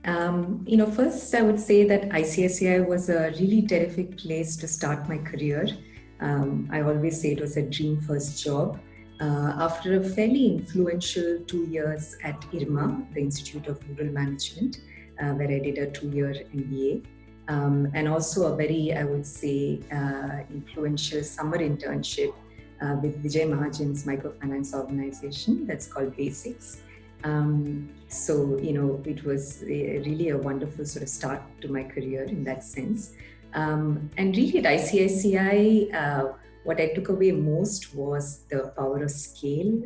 First I would say that ICICI was a really terrific place to start my career. I always say it was a dream first job. After a fairly influential 2 years at IRMA, the Institute of Rural Management, where I did a 2-year MBA, and also a very, I would say, influential summer internship with Vijay Mahajan's microfinance organization that's called Basics. It was really a wonderful sort of start to my career in that sense. And really at ICICI, what I took away most was the power of scale,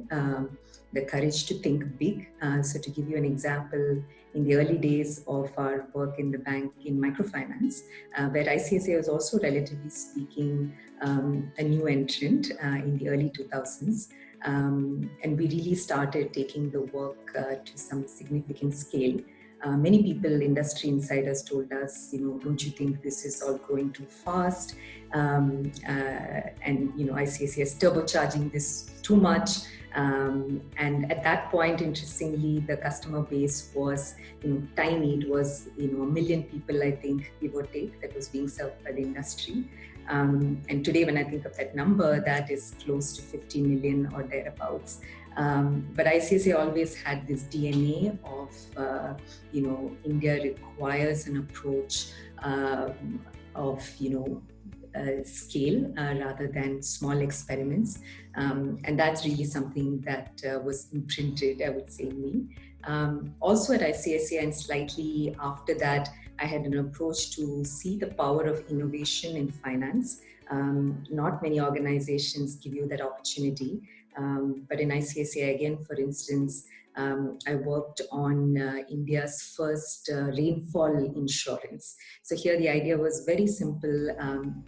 the courage to think big. So to give you an example, in the early days of our work in the bank in microfinance, where ICICI was also relatively speaking a new entrant in the early 2000s. And we really started taking the work to some significant scale. Many people, industry insiders told us, don't you think this is all growing too fast? ICICI is turbocharging this too much. And at that point, interestingly, the customer base was, tiny. It was, 1 million people, I think, give or take, that was being served by the industry. And today, when I think of that number, that is close to 50 million or thereabouts. But ICICI always had this DNA of, India requires an approach of, scale rather than small experiments. And that's really something that was imprinted, I would say, in me. Also at ICICI and slightly after that, I had an approach to see the power of innovation in finance. Not many organizations give you that opportunity. But in ICICI, again, for instance, I worked on India's first rainfall insurance. So here the idea was very simple,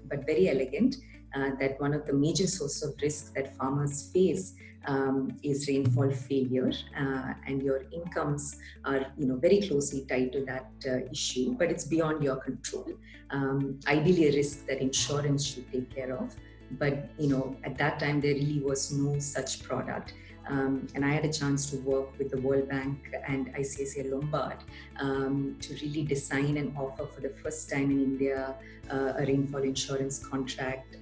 but very elegant, that one of the major sources of risk that farmers face is rainfall failure, and your incomes are very closely tied to that issue, but it's beyond your control. Ideally a risk that insurance should take care of, but at that time there really was no such product. And I had a chance to work with the World Bank and ICICI Lombard to really design and offer for the first time in India a rainfall insurance contract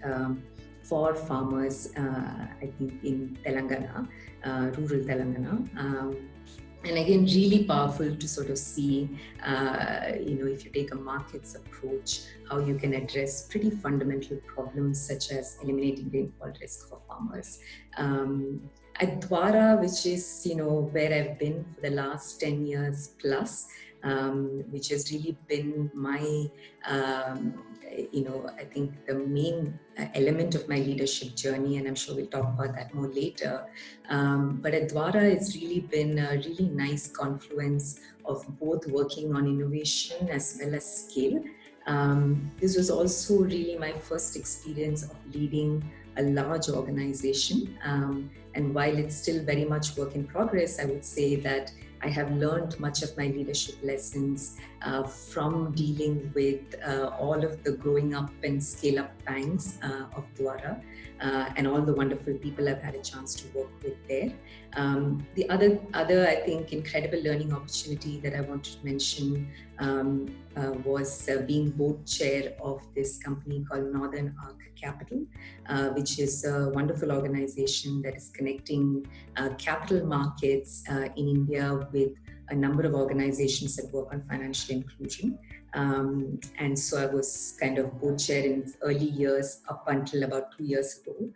for farmers, I think in Telangana, rural Telangana. And again, really powerful to sort of see, if you take a markets approach, how you can address pretty fundamental problems such as eliminating rainfall risk for farmers. At Dvara, which is, where I've been for the last 10 years plus, which has really been my, I think the main element of my leadership journey, and I'm sure we'll talk about that more later. But at Dvara, it's really been a really nice confluence of both working on innovation as well as scale. This was also really my first experience of leading a large organization. And while it's still very much work in progress, I would say that I have learned much of my leadership lessons from dealing with all of the growing up and scale up banks of Dvara and all the wonderful people I've had a chance to work with there. The other, I think, incredible learning opportunity that I wanted to mention was being board chair of this company called Northern Arc Capital, which is a wonderful organization that is connecting capital markets in India with a number of organizations that work on financial inclusion. And so I was kind of board chair in its early years up until about 2 years ago,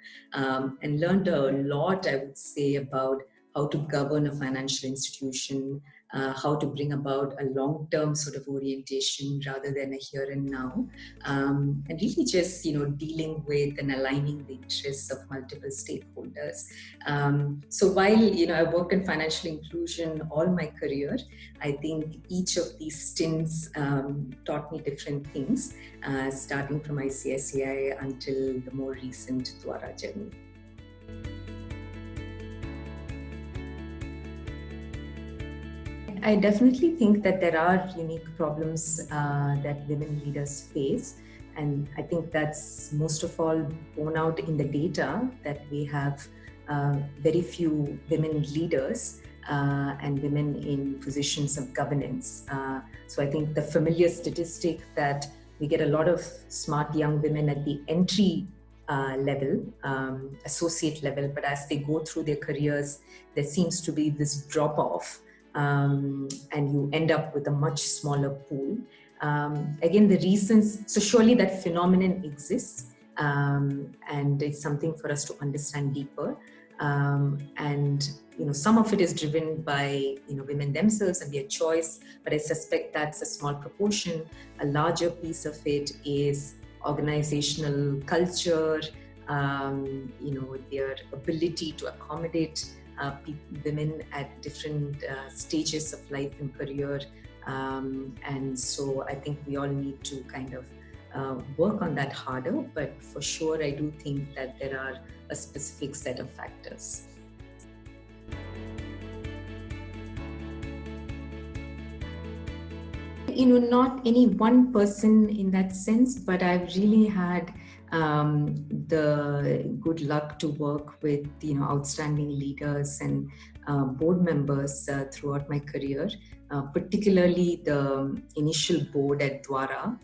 and learned a lot, I would say, about how to govern a financial institution, how to bring about a long-term sort of orientation rather than a here and now, and really just dealing with and aligning the interests of multiple stakeholders. So while I worked in financial inclusion all my career, I think each of these stints taught me different things, starting from ICICI until the more recent Dvara journey. I definitely think that there are unique problems that women leaders face. And I think that's most of all borne out in the data that we have very few women leaders. and women in positions of governance. So I think the familiar statistic that we get a lot of smart young women at the entry level, associate level, but as they go through their careers, there seems to be this drop off, and you end up with a much smaller pool. Again, the reasons, so surely that phenomenon exists, and it's something for us to understand deeper. And some of it is driven by women themselves and their choice, but I suspect that's a small proportion. A larger piece of it is organizational culture, their ability to accommodate women at different stages of life and career. And so I think we all need to kind of work on that harder, but for sure I do think that there are a specific set of factors. Not any one person in that sense, but I've really had the good luck to work with outstanding leaders and board members throughout my career, particularly the initial board at Dvara,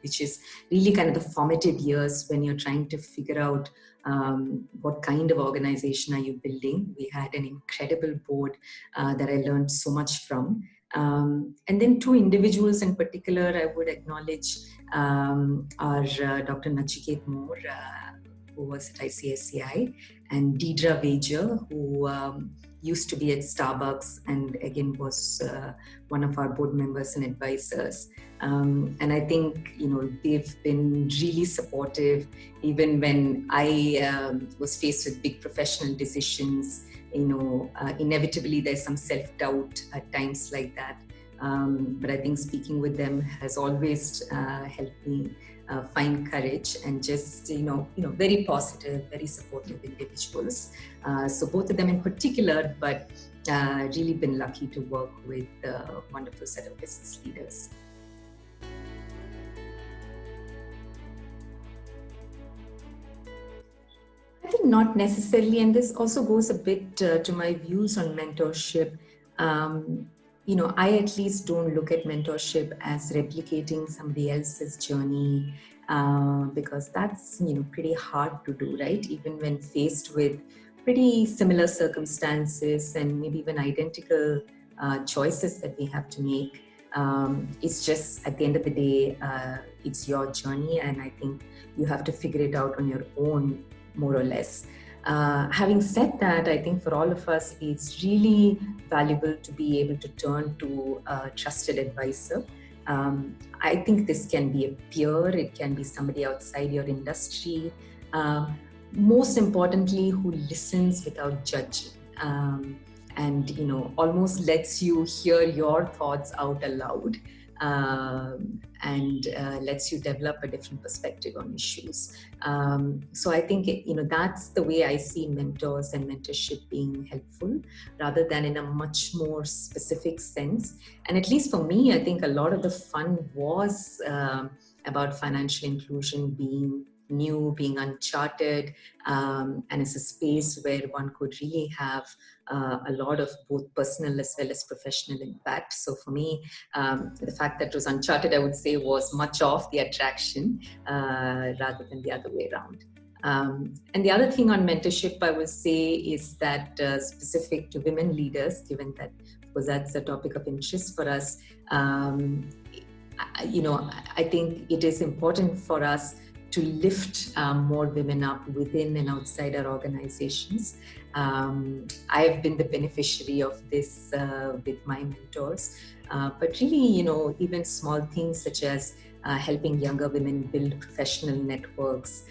which is really kind of the formative years when you're trying to figure out what kind of organization are you building. We had an incredible board that I learned so much from. And then two individuals in particular I would acknowledge are Dr. Nachiket Moore, who was at ICSCI, and Dvara Trust, who used to be at Starbucks and again was one of our board members and advisors. And I think, they've been really supportive even when I was faced with big professional decisions. Inevitably there's some self-doubt at times like that. But I think speaking with them has always helped me find courage and just, very positive, very supportive individuals. So both of them in particular, but really been lucky to work with a wonderful set of business leaders. I think not necessarily, and this also goes a bit to my views on mentorship. I at least don't look at mentorship as replicating somebody else's journey, because that's, pretty hard to do, right? Even when faced with pretty similar circumstances and maybe even identical choices that we have to make. It's just at the end of the day, it's your journey, and I think you have to figure it out on your own, more or less. Having said that, I think for all of us, it's really valuable to be able to turn to a trusted advisor. I think this can be a peer, it can be somebody outside your industry. Most importantly, who listens without judging, and almost lets you hear your thoughts out aloud. And lets you develop a different perspective on issues. So I think, that's the way I see mentors and mentorship being helpful, rather than in a much more specific sense. And at least for me, I think a lot of the fun was about financial inclusion being new, being uncharted, and it's a space where one could really have a lot of both personal as well as professional impact. So for me, the fact that it was uncharted, I would say, was much of the attraction rather than the other way around. And the other thing on mentorship, I would say, is that specific to women leaders, given that, because that's a topic of interest for us, I think it is important for us to lift more women up within and outside our organizations. I've been the beneficiary of this with my mentors, but really, even small things such as helping younger women build professional networks,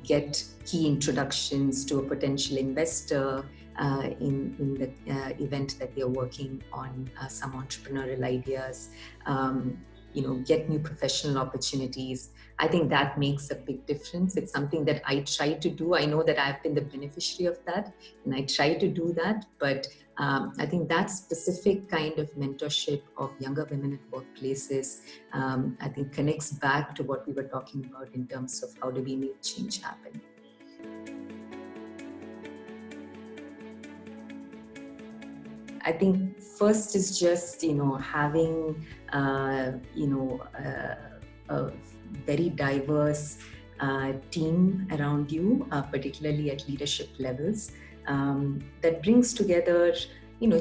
get key introductions to a potential investor in the event that they're working on some entrepreneurial ideas, get new professional opportunities. I think that makes a big difference. It's something that I try to do. I know that I've been the beneficiary of that, and I try to do that. But I think that specific kind of mentorship of younger women at workplaces, I think connects back to what we were talking about in terms of how do we make change happen. I think first is just, having, a very diverse team around you, particularly at leadership levels, that brings together,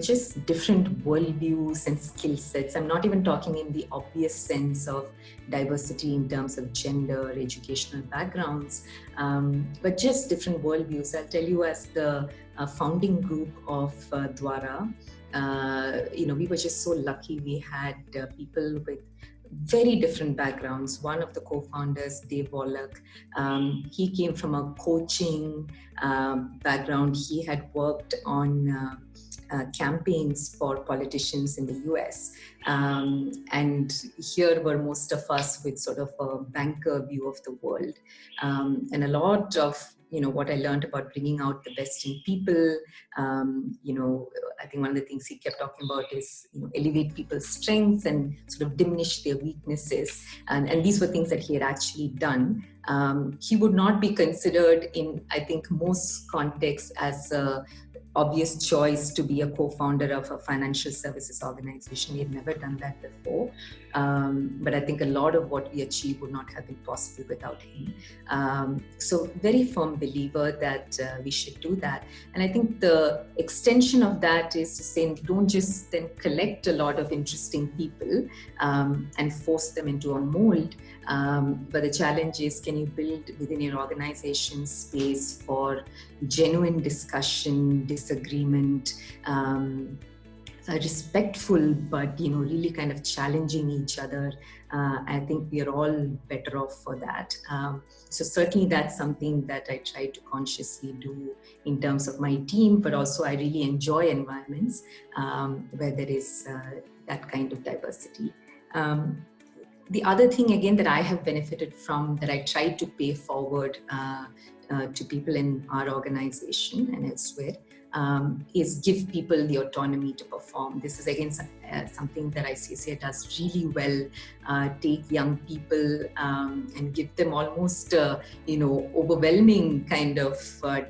just different worldviews and skill sets. I'm not even talking in the obvious sense of diversity in terms of gender, educational backgrounds, but just different worldviews. I'll tell you, as the founding group of Dvara, we were just so lucky. We had people with very different backgrounds. One of the co-founders, Dvara Trust, he came from a coaching background. He had worked on campaigns for politicians in the US. And here were most of us with sort of a banker view of the world. And a lot of what I learned about bringing out the best in people, I think one of the things he kept talking about is, elevate people's strengths and sort of diminish their weaknesses. And these were things that he had actually done. He would not be considered in, I think, most contexts as a obvious choice to be a co-founder of a financial services organization. He had never done that before. But I think a lot of what we achieved would not have been possible without him. So very firm believer that we should do that. And I think the extension of that is to say, don't just then collect a lot of interesting people and force them into a mold. But the challenge is, can you build within your organization space for genuine discussion, disagreement, respectful, but really kind of challenging each other. I think we are all better off for that. So certainly that's something that I try to consciously do in terms of my team, but also I really enjoy environments where there is that kind of diversity. The other thing, again, that I have benefited from, that I try to pay forward to people in our organization and elsewhere, is give people the autonomy to perform. This is, again, something that ICICI does really well. Take young people and give them almost, overwhelming kind of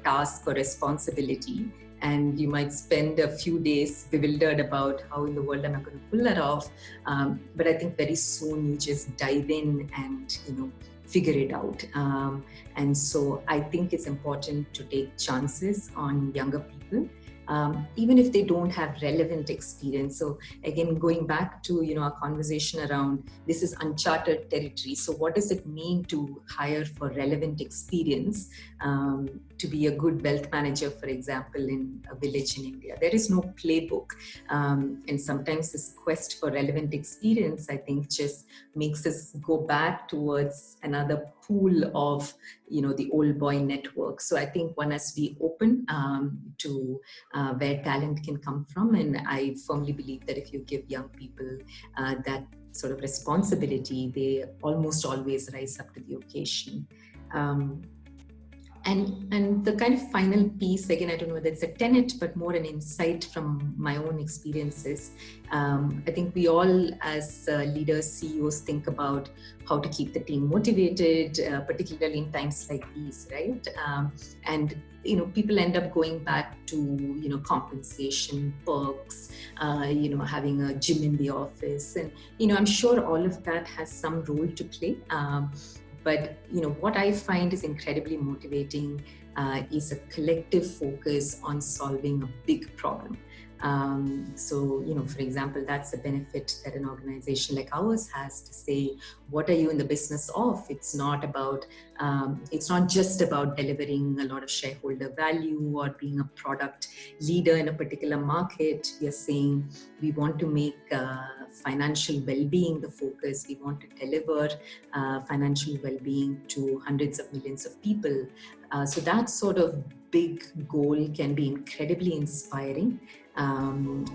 task or responsibility. And you might spend a few days bewildered about how in the world am I going to pull that off. But I think very soon you just dive in and, figure it out. And so I think it's important to take chances on younger people, even if they don't have relevant experience. So again, going back to, our conversation around this is uncharted territory. So what does it mean to hire for relevant experience to be a good wealth manager, for example, in a village in India? There is no playbook. And sometimes this quest for relevant experience, I think, just makes us go back towards another pool of, the old boy network. So I think one has to be open to where talent can come from. And I firmly believe that if you give young people that sort of responsibility, they almost always rise up to the occasion. And the kind of final piece, again, I don't know whether it's a tenet, but more an insight from my own experiences. I think we all, as leaders, CEOs, think about how to keep the team motivated, particularly in times like these, right? And people end up going back to, compensation, perks, having a gym in the office. And, I'm sure all of that has some role to play. But, what I find is incredibly motivating is a collective focus on solving a big problem. So, for example, that's the benefit that an organization like ours has to say, what are you in the business of? It's not just about delivering a lot of shareholder value or being a product leader in a particular market. We are saying we want to make financial well-being the focus. We want to deliver financial well-being to hundreds of millions of people. So that sort of big goal can be incredibly inspiring. And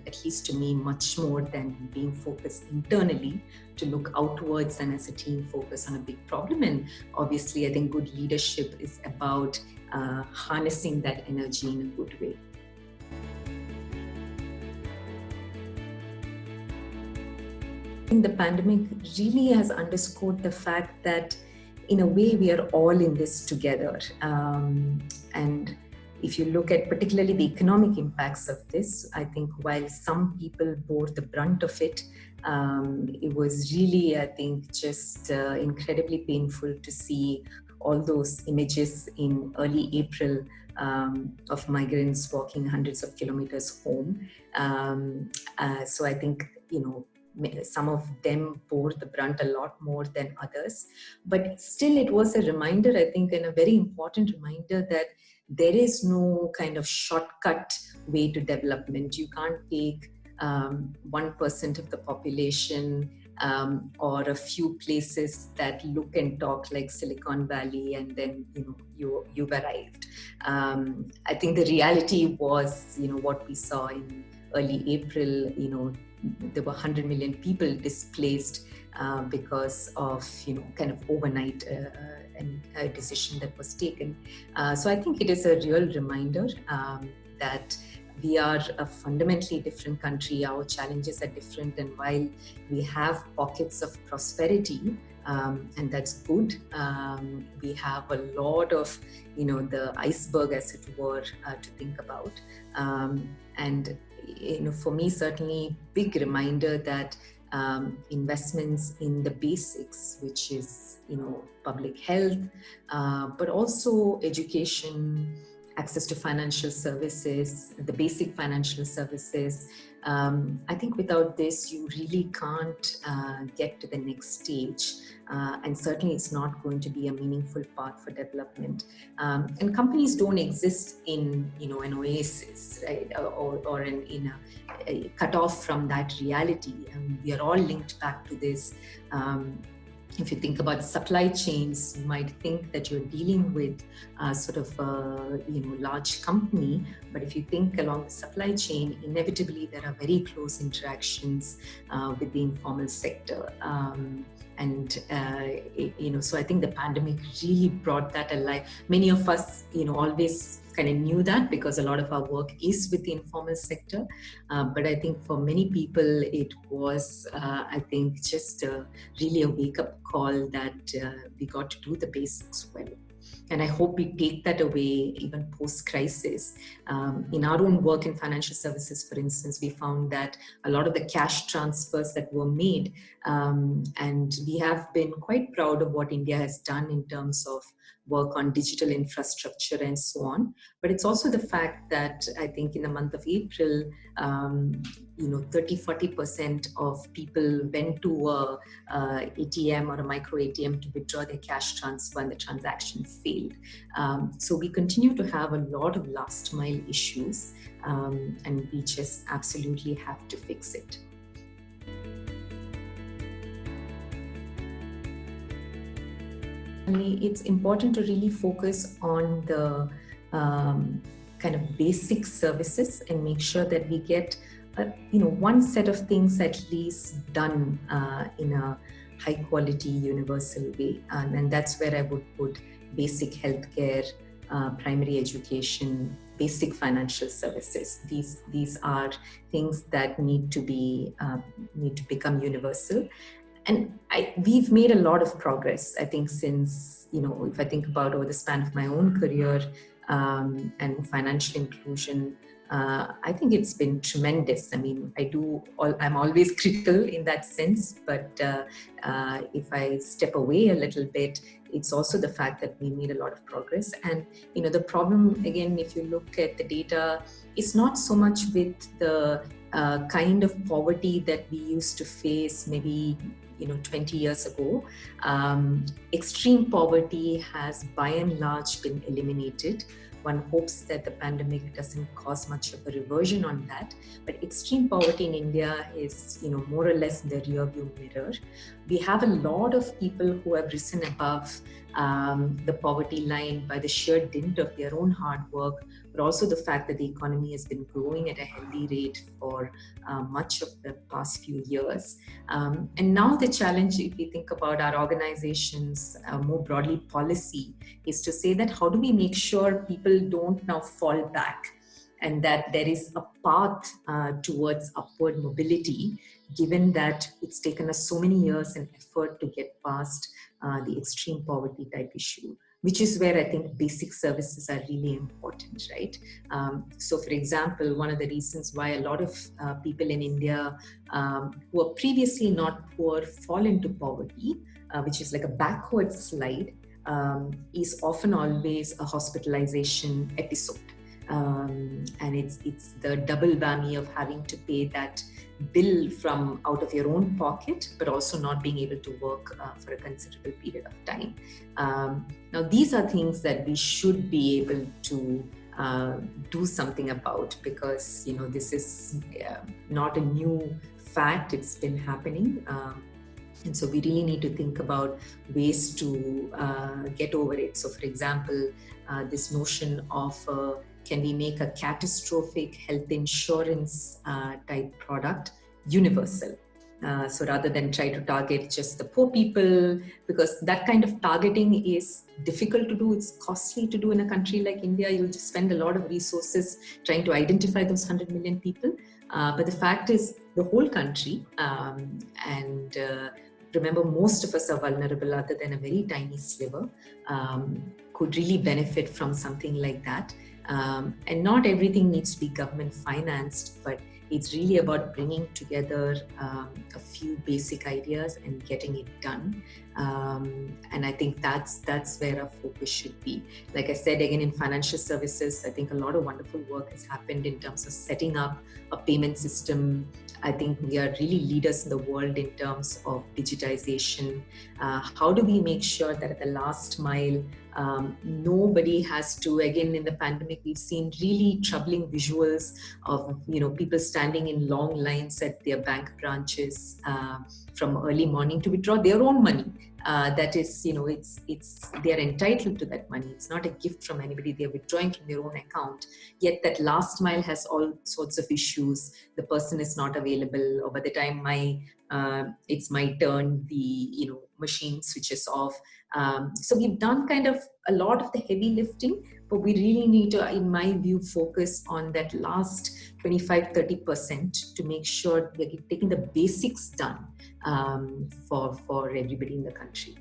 at least to me, much more than being focused internally, to look outwards and as a team focus on a big problem. And obviously, I think good leadership is about harnessing that energy in a good way. I think the pandemic really has underscored the fact that in a way we are all in this together. And if you look at particularly the economic impacts of this, I think while some people bore the brunt of it, it was really, I think, just incredibly painful to see all those images in early April of migrants walking hundreds of kilometers home. So I think, some of them bore the brunt a lot more than others. But still, it was a reminder, I think, and a very important reminder that there is no kind of shortcut way to development. You can't take 1% of the population or a few places that look and talk like Silicon Valley, and then you've arrived. I think the reality was, what we saw in early April. There were 100 million people displaced because of kind of overnight a decision that was taken. So I think it is a real reminder that we are a fundamentally different country. Our challenges are different, and while we have pockets of prosperity, and that's good, we have a lot of, the iceberg, as it were, to think about. And for me, certainly, big reminder that investments in the basics, which is, public health, but also education, access to financial services, the basic financial services. I think without this, you really can't get to the next stage. And certainly it's not going to be a meaningful path for development. And companies don't exist in, an oasis, right? Or in a cut off from that reality. We are all linked back to this. If you think about supply chains, you might think that you're dealing with sort of a large company, but if you think along the supply chain, inevitably there are very close interactions with the informal sector. So I think the pandemic really brought that alive. Many of us, always kind of knew that because a lot of our work is with the informal sector. But I think for many people, it was, I think, just really a wake-up call that we got to do the basics well. And I hope we take that away even post-crisis. In our own work in financial services, for instance, we found that a lot of the cash transfers that were made, and we have been quite proud of what India has done in terms of work on digital infrastructure and so on. But it's also the fact that I think in the month of April, 30-40% of people went to a ATM or a micro ATM to withdraw their cash transfer, and the transaction failed. So we continue to have a lot of last mile issues, and we just absolutely have to fix it. It's important to really focus on the kind of basic services and make sure that we get one set of things at least done in a high quality universal way, and that's where I would put basic healthcare, primary education, basic financial services. These are things that need to become universal. And we've made a lot of progress, I think, since, if I think about over the span of my own career and financial inclusion, I think it's been tremendous. I mean, I'm always critical in that sense, but if I step away a little bit, it's also the fact that we made a lot of progress. And, the problem, again, if you look at the data, it's not so much with the kind of poverty that we used to face maybe 20 years ago. Extreme poverty has by and large been eliminated. One hopes that the pandemic doesn't cause much of a reversion on that. But extreme poverty in India is, more or less in the rearview mirror. We have a lot of people who have risen above the poverty line by the sheer dint of their own hard work, but also the fact that the economy has been growing at a healthy rate for much of the past few years. And now the challenge, if we think about our organizations, more broadly policy, is to say that how do we make sure people don't now fall back, and that there is a path towards upward mobility, given that it's taken us so many years and effort to get past the extreme poverty type issue. which is where I think basic services are really important, right? So, for example, one of the reasons why a lot of people in India who are previously not poor fall into poverty, which is like a backward slide, is often always a hospitalization episode. And it's the double whammy of having to pay that bill from out of your own pocket, but also not being able to work for a considerable period of time. Now, these are things that we should be able to do something about, because this is not a new fact. It's been happening. And so we really need to think about ways to get over it. So, for example, this notion of can we make a catastrophic health insurance type product universal? So rather than try to target just the poor people, because that kind of targeting is difficult to do, it's costly to do in a country like India. You'll just spend a lot of resources trying to identify those 100 million people. But the fact is, the whole country, and remember, most of us are vulnerable other than a very tiny sliver, could really benefit from something like that. And not everything needs to be government financed, but it's really about bringing together a few basic ideas and getting it done. And I think that's where our focus should be. Like I said, again, in financial services, I think a lot of wonderful work has happened in terms of setting up a payment system. I think we are really leaders in the world in terms of digitization. How do we make sure that at the last mile, nobody has to, again, in the pandemic, we've seen really troubling visuals of, people standing in long lines at their bank branches from early morning to withdraw their own money. That is, they're entitled to that money. It's not a gift from anybody. They're withdrawing from their own account. Yet that last mile has all sorts of issues. The person is not available, or by the time it's my turn, the machine switches off. So we've done kind of a lot of the heavy lifting, but we really need to, in my view, focus on that last 25-30% to make sure we're taking the basics done for everybody in the country.